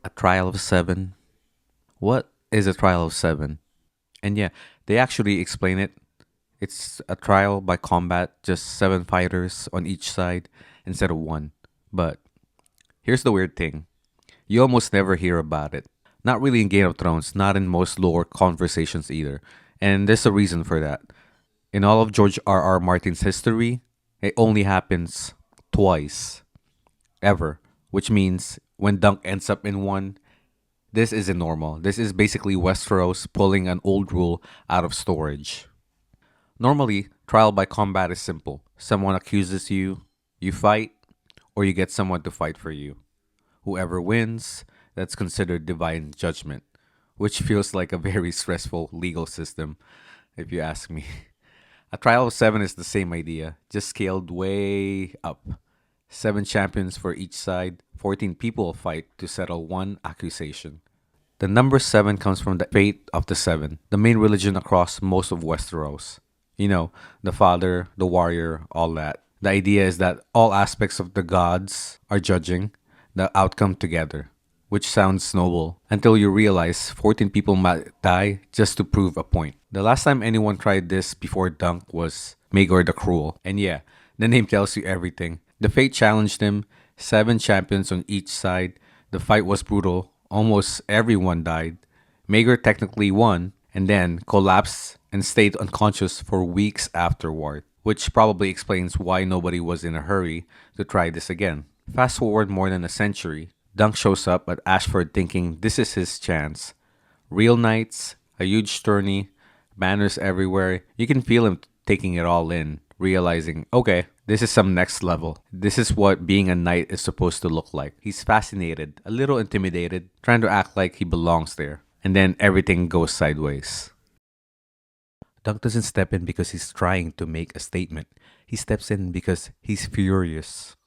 A trial of seven? What is a trial of seven? And yeah, they actually explain it. It's a trial by combat, just seven fighters on each side instead of one. But here's the weird thing, you almost never hear about it. Not really in Game of Thrones, not in most lore conversations either. And there's a reason for that. In all of George R. R. Martin's history, it only happens twice, ever. Which means when Dunk ends up in one, this isn't normal. This is basically Westeros pulling an old rule out of storage. Normally, trial by combat is simple. Someone accuses you, you fight, or you get someone to fight for you. Whoever wins, that's considered divine judgment, which feels like a very stressful legal system, if you ask me. A trial of seven is the same idea, just scaled way up. Seven champions for each side, 14 people fight to settle one accusation. The number seven comes from the fate of the seven, the main religion across most of Westeros. You know, the father, the warrior, all that. The idea is that all aspects of the gods are judging the outcome together, which sounds noble until you realize 14 people might die just to prove a point. The last time anyone tried this before Dunk was Maegor the Cruel. And yeah, the name tells you everything. The fate challenged him, seven champions on each side. The fight was brutal. Almost everyone died. Maegor technically won and then collapsed and stayed unconscious for weeks afterward, which probably explains why nobody was in a hurry to try this again. Fast forward more than a century, Dunk shows up at Ashford thinking this is his chance. Real knights, a huge tourney, banners everywhere. You can feel him taking it all in, realizing, okay, this is some next level. This is what being a knight is supposed to look like. He's fascinated, a little intimidated, trying to act like he belongs there. And then everything goes sideways. Dunk doesn't step in because he's trying to make a statement. He steps in because he's furious.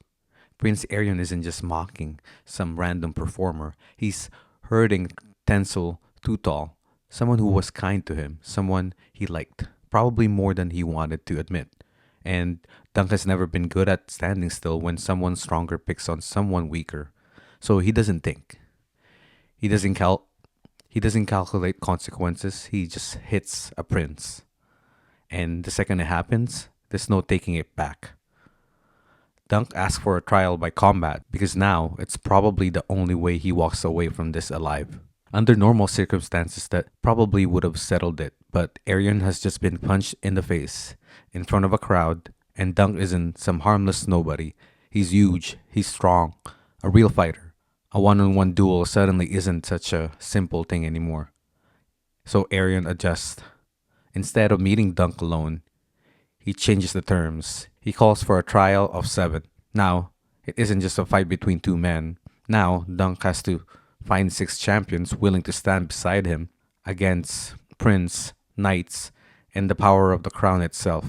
Prince Arion isn't just mocking some random performer. He's hurting Tencel Tutal, someone who was kind to him, someone he liked, probably more than he wanted to admit. And Dunk has never been good at standing still when someone stronger picks on someone weaker. So he doesn't think. He doesn't he doesn't calculate consequences. He just hits a prince. And the second it happens, there's no taking it back. Dunk asks for a trial by combat because now it's probably the only way he walks away from this alive. Under normal circumstances, that probably would have settled it, but Arion has just been punched in the face in front of a crowd, and Dunk isn't some harmless nobody. He's huge, he's strong, a real fighter. A one on one duel suddenly isn't such a simple thing anymore. So Arion adjusts. Instead of meeting Dunk alone, he changes the terms. He calls for a trial of seven. Now, it isn't just a fight between two men. Now, Dunk has to find six champions willing to stand beside him against Prince, Knights, and the power of the crown itself.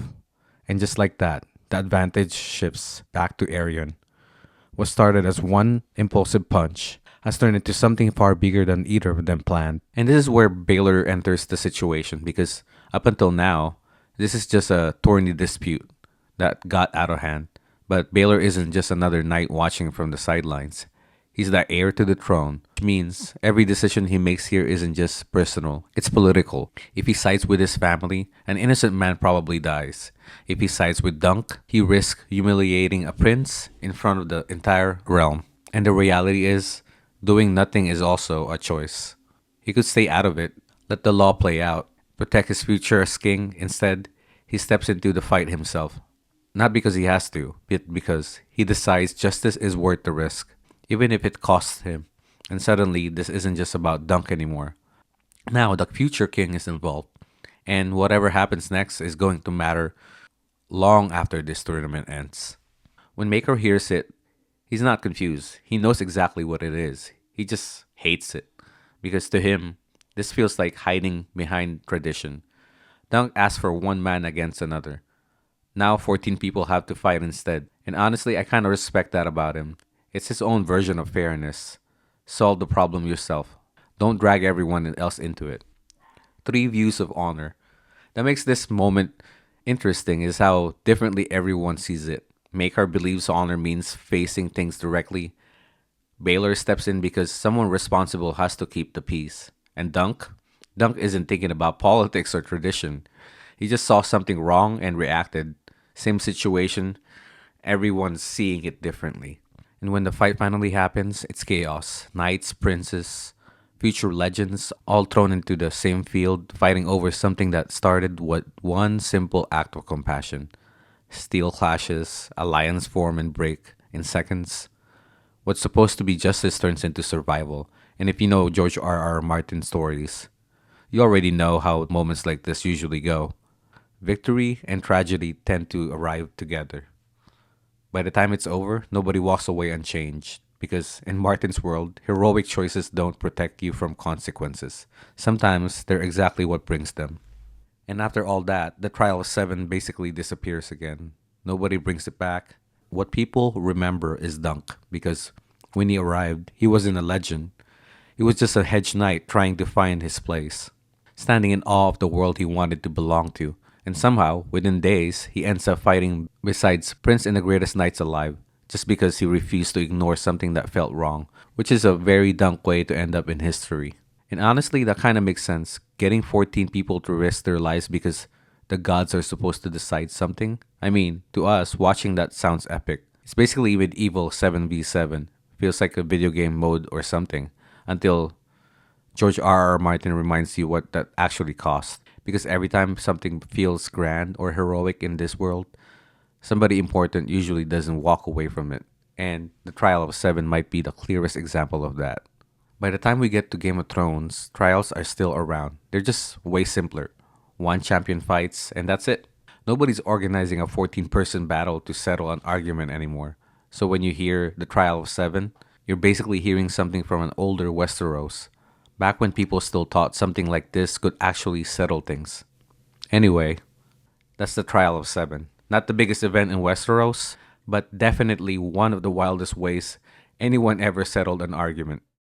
And just like that, the advantage shifts back to Arion. What started as one impulsive punch has turned into something far bigger than either of them planned. And this is where Baylor enters the situation because up until now, this is just a tourney dispute that got out of hand. But Baylor isn't just another knight watching from the sidelines. He's the heir to the throne, which means every decision he makes here isn't just personal, it's political. If he sides with his family, an innocent man probably dies. If he sides with Dunk, he risks humiliating a prince in front of the entire realm. And the reality is, doing nothing is also a choice. He could stay out of it, let the law play out, protect his future as king. Instead, he steps into the fight himself. Not because he has to, but because he decides justice is worth the risk, even if it costs him. And suddenly, this isn't just about Dunk anymore. Now, the future king is involved, and whatever happens next is going to matter long after this tournament ends. When Maker hears it, he's not confused. He knows exactly what it is. He just hates it. Because to him, this feels like hiding behind tradition. Dunk asks for one man against another. Now 14 people have to fight instead. And honestly, I kind of respect that about him. It's his own version of fairness. Solve the problem yourself. Don't drag everyone else into it. Three views of honor. That makes this moment interesting is how differently everyone sees it. Makar believes honor means facing things directly. Baylor steps in because someone responsible has to keep the peace. And Dunk isn't thinking about politics or tradition. He just saw something wrong and reacted. Same situation, everyone's seeing it differently. And when the fight finally happens, it's chaos. Knights, princes, future legends all thrown into the same field, fighting over something that started with one simple act of compassion. Steel clashes, alliance form and break in seconds. What's supposed to be justice turns into survival. And if you know George R. R. Martin stories, you already know how moments like this usually go. Victory and tragedy tend to arrive together. By the time it's over, nobody walks away unchanged. Because in Martin's world, heroic choices don't protect you from consequences. Sometimes they're exactly what brings them. And after all that, the Trial of Seven basically disappears again. Nobody brings it back. What people remember is Dunk, because when he arrived, he wasn't a legend. He was just a hedge knight trying to find his place, standing in awe of the world he wanted to belong to. And somehow, within days, he ends up fighting besides Prince and the greatest knights alive, just because he refused to ignore something that felt wrong, which is a very Dunk way to end up in history. And honestly, that kind of makes sense. Getting 14 people to risk their lives because the gods are supposed to decide something. I mean, to us, watching that sounds epic. It's basically medieval 7v7. Feels like a video game mode or something. Until George R. R. Martin reminds you what that actually cost. Because every time something feels grand or heroic in this world, somebody important usually doesn't walk away from it. And the Trial of Seven might be the clearest example of that. By the time we get to Game of Thrones, trials are still around. They're just way simpler. One champion fights, and that's it. Nobody's organizing a 14-person battle to settle an argument anymore. So when you hear the Trial of Seven, you're basically hearing something from an older Westeros, back when people still thought something like this could actually settle things. Anyway, that's the Trial of Seven. Not the biggest event in Westeros, but definitely one of the wildest ways anyone ever settled an argument.